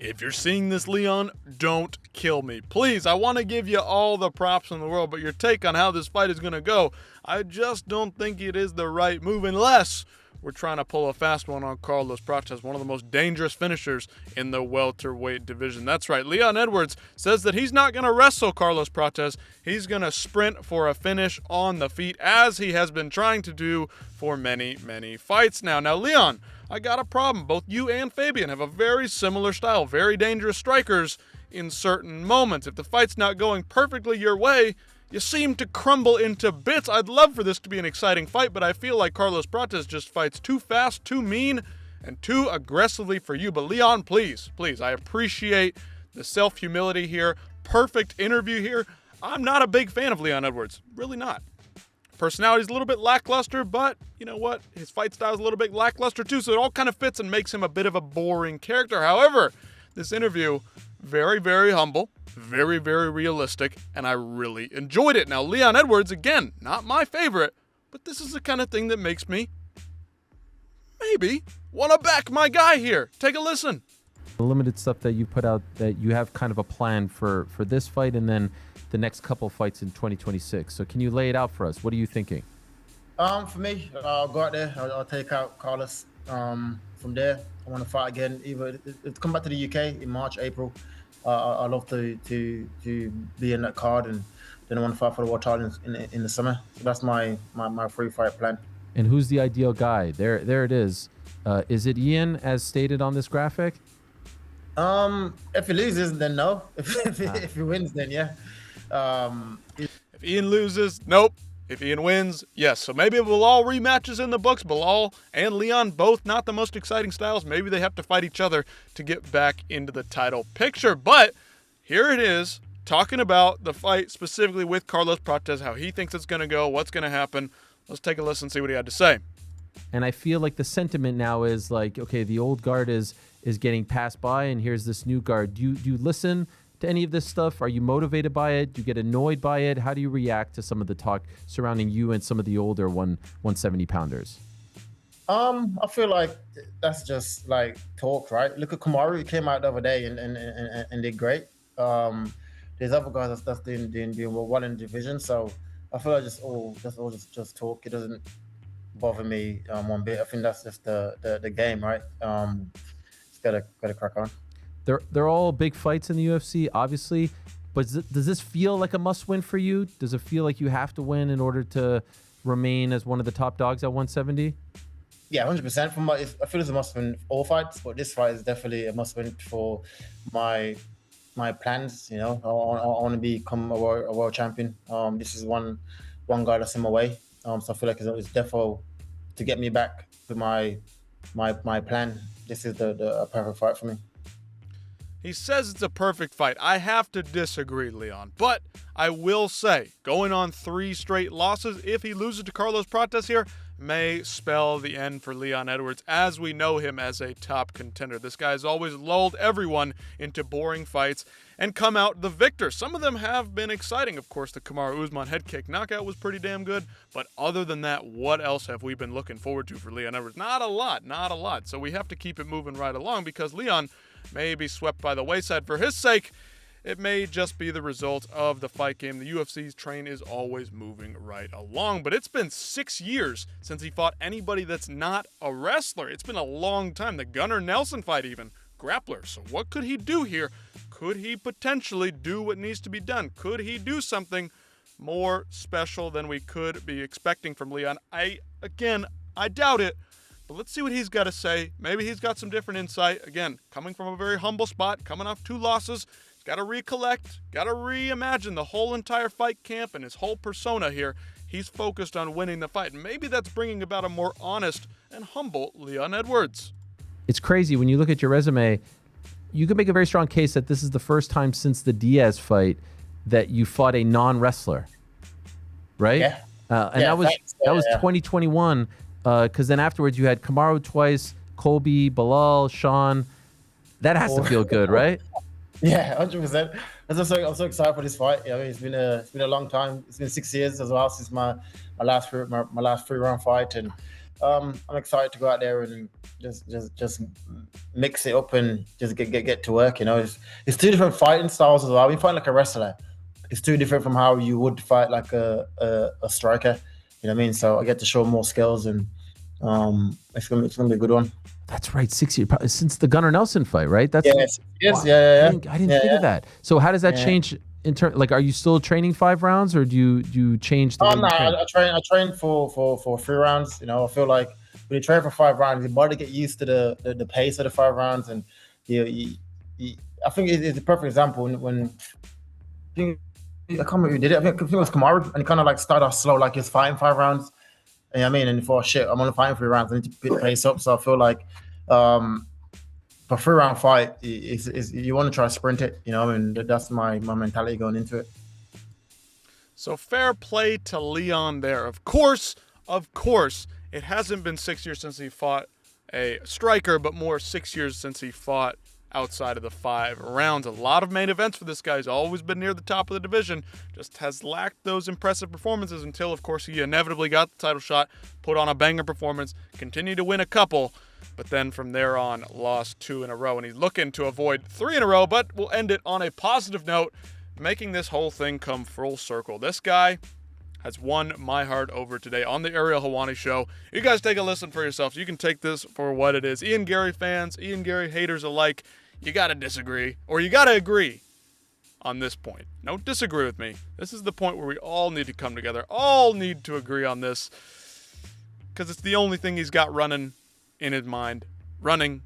If you're seeing this, Leon, don't kill me. Please, I want to give you all the props in the world, but your take on how this fight is going to go, I just don't think it is the right move unless we're trying to pull a fast one on Carlos Prates, one of the most dangerous finishers in the welterweight division. That's right, Leon Edwards says that he's not going to wrestle Carlos Prates. He's going to sprint for a finish on the feet, as he has been trying to do for many, many fights now. Now, Leon, I got a problem. Both you and Fabian have a very similar style, very dangerous strikers in certain moments. If the fight's not going perfectly your way, you seem to crumble into bits. I'd love for this to be an exciting fight, but I feel like Carlos Prates just fights too fast, too mean, and too aggressively for you. But Leon, please, I appreciate the self-humility here. Perfect interview here. I'm not a big fan of Leon Edwards. Really not. Personality's a little bit lackluster, but you know what? His fight style's a little bit lackluster too, so it all kind of fits and makes him a bit of a boring character. However, this interview, very, very humble, very, very realistic, and I really enjoyed it. Now, Leon Edwards, again, not my favorite, but this is the kind of thing that makes me maybe want to back my guy here. Take a listen. The limited stuff that you put out, that you have kind of a plan for this fight and then the next couple fights in 2026. So can you lay it out for us? What are you thinking? For me, I'll go out there. I'll take out Carlos. From there, I want to fight again. Either come back to the UK in March, April. I love to be in that card, and then I want to fight for the world title in the summer. So that's my free fight plan. And who's the ideal guy? There it is. Is it Ian, as stated on this graphic? If he loses, then no. If he wins, then yeah. If Ian loses, nope. If Ian wins, yes. So maybe Bilal rematches in the books. Bilal and Leon, both not the most exciting styles. Maybe they have to fight each other to get back into the title picture. But here it is, talking about the fight specifically with Carlos Prates, how he thinks it's going to go, what's going to happen. Let's take a listen and see what he had to say. And I feel like the sentiment now is like, okay, the old guard is getting passed by, and here's this new guard. Do you listen to any of this stuff? Are you motivated by it? Do you get annoyed by it? How do you react to some of the talk surrounding you and some of the older 170 pounders? I feel like that's just like talk, right? Look at Kamaru. He came out the other day and did great. There's other guys that's doing well in the division. So I feel like just talk. It doesn't bother me one bit. I think that's just the game, right? Just gotta crack on. They're all big fights in the UFC, obviously, but does this feel like a must-win for you? Does it feel like you have to win in order to remain as one of the top dogs at 170? Yeah, 100%. I feel it's a must-win for all fights, but this fight is definitely a must-win for my plans. You know, I want to become a world champion. This is one guy that's in my way. So I feel like it's definitely to get me back to my plan. This is the perfect fight for me. He says it's a perfect fight. I have to disagree, Leon. But I will say, going on 3 straight losses, if he loses to Carlos Prates here, may spell the end for Leon Edwards, as we know him as a top contender. This guy's always lulled everyone into boring fights and come out the victor. Some of them have been exciting. Of course, the Kamaru Usman head kick knockout was pretty damn good. But other than that, what else have we been looking forward to for Leon Edwards? Not a lot. So we have to keep it moving right along, because Leon may be swept by the wayside. For his sake, it may just be the result of the fight game. The UFC's train is always moving right along, but it's been 6 years since he fought anybody that's not a wrestler. It's been a long time. The Gunnar Nelson fight even, grappler. So what could he do here? Could he potentially do what needs to be done? Could he do something more special than we could be expecting from Leon? I doubt it. But let's see what he's got to say. Maybe he's got some different insight. Again, coming from a very humble spot, coming off 2 losses, he's got to recollect, got to reimagine the whole entire fight camp and his whole persona here. He's focused on winning the fight. And maybe that's bringing about a more honest and humble Leon Edwards. It's crazy. When you look at your resume, you can make a very strong case that this is the first time since the Diaz fight that you fought a non-wrestler, right? Yeah. That was 2021. Because then afterwards you had Kamaru twice, Colby, Bilal, Sean. That has to feel good, right? Yeah, 100%. I'm so excited for this fight. I mean, it's been a long time. It's been 6 years as well since my last 3-round fight, and I'm excited to go out there and just mix it up and just get to work. You know, it's two different fighting styles as well. We fight like a wrestler. It's too different from how you would fight like a striker. You know what I mean? So I get to show more skills, and it's gonna be a good one. That's right, 6 years since the Gunnar Nelson fight, right? That's Yes, wow. yeah. I didn't think of that. So how does that change in terms? Like, are you still training 5 rounds, or do you change the way you train? I train for 3 rounds. You know, I feel like when you train for 5 rounds, your body get used to the pace of the 5 rounds, and you I think it's a perfect example when I can't remember who did it. I think it was Kamaru, and he kind of like started off slow, like he's fighting 5 rounds. You know what I mean? And for shit, I'm only fighting 3 rounds. I need to pick the pace up. So I feel like for 3-round fight, is you want to try to sprint it. You know, I mean, that's my mentality going into it. So fair play to Leon there. Of course, it hasn't been 6 years since he fought a striker, but more 6 years since he fought outside of the 5 rounds. A lot of main events for this guy. He's always been near the top of the division, just has lacked those impressive performances until, of course, he inevitably got the title shot, put on a banger performance, continued to win a couple, but then from there on lost 2 in a row, and he's looking to avoid 3 in a row, but we'll end it on a positive note, making this whole thing come full circle. This guy has won my heart over today on the Ariel Helwani Show. You guys take a listen for yourselves. You can take this for what it is. Ian Gary fans, Ian Gary haters alike, you got to disagree, or you got to agree on this point. Don't disagree with me. This is the point where we all need to come together, all need to agree on this, because it's the only thing he's got running in his mind, running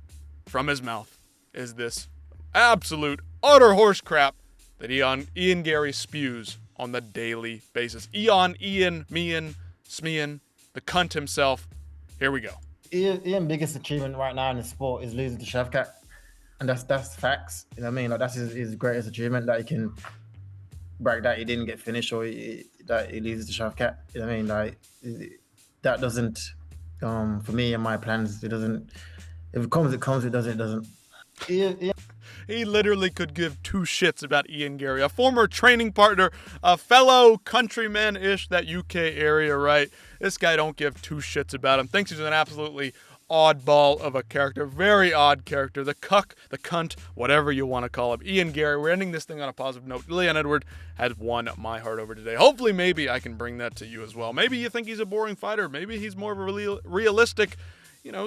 from his mouth, is this absolute, utter horse crap that Ian Gary spews on the daily basis. Ian, Meehan, Smeehan, the cunt himself. Here we go. Ian's biggest achievement right now in the sport is losing to Shavkat. And that's facts. You know what I mean? Like, that's his greatest achievement, that he can brag that he didn't get finished, or that he loses to Shavkat. You know what I mean? Like, that doesn't, for me and my plans, it doesn't. If it comes, it comes. It doesn't. He literally could give 2 shits about Ian Gary, a former training partner, a fellow countryman-ish, that UK area, right? This guy don't give 2 shits about him. Thinks he's an absolutely oddball of a character, very odd character, the cuck, the cunt, whatever you want to call him. Ian Gary, we're ending this thing on a positive note. Leon Edwards has won my heart over today. Hopefully, maybe I can bring that to you as well. Maybe you think he's a boring fighter. Maybe he's more of a realistic,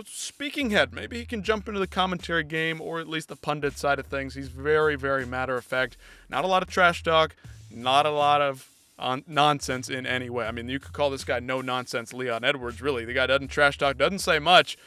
speaking head. Maybe he can jump into the commentary game, or at least the pundit side of things. He's very, very matter of fact. Not a lot of trash talk, not a lot of nonsense in any way. I mean, you could call this guy no nonsense Leon Edwards, really. The guy doesn't trash talk, doesn't say much.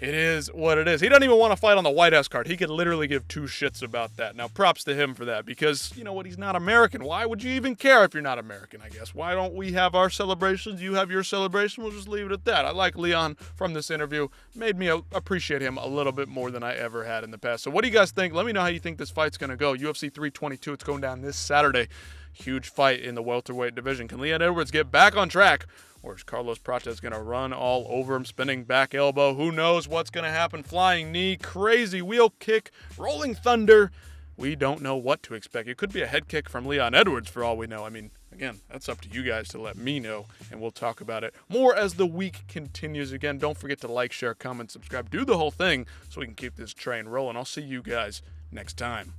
It is what it is. He doesn't even want to fight on the White House card. He could literally give 2 shits about that. Now, props to him for that, because, you know what, he's not American. Why would you even care if you're not American, I guess? Why don't we have our celebrations? You have your celebration. We'll just leave it at that. I like Leon from this interview. Made me appreciate him a little bit more than I ever had in the past. So what do you guys think? Let me know how you think this fight's going to go. UFC 322, it's going down this Saturday. Huge fight in the welterweight division. Can Leon Edwards get back on track? Or is Carlos Prates going to run all over him, spinning back elbow? Who knows what's going to happen? Flying knee, crazy wheel kick, rolling thunder. We don't know what to expect. It could be a head kick from Leon Edwards for all we know. I mean, again, that's up to you guys to let me know, and we'll talk about it more as the week continues. Again, don't forget to like, share, comment, subscribe. Do the whole thing so we can keep this train rolling. I'll see you guys next time.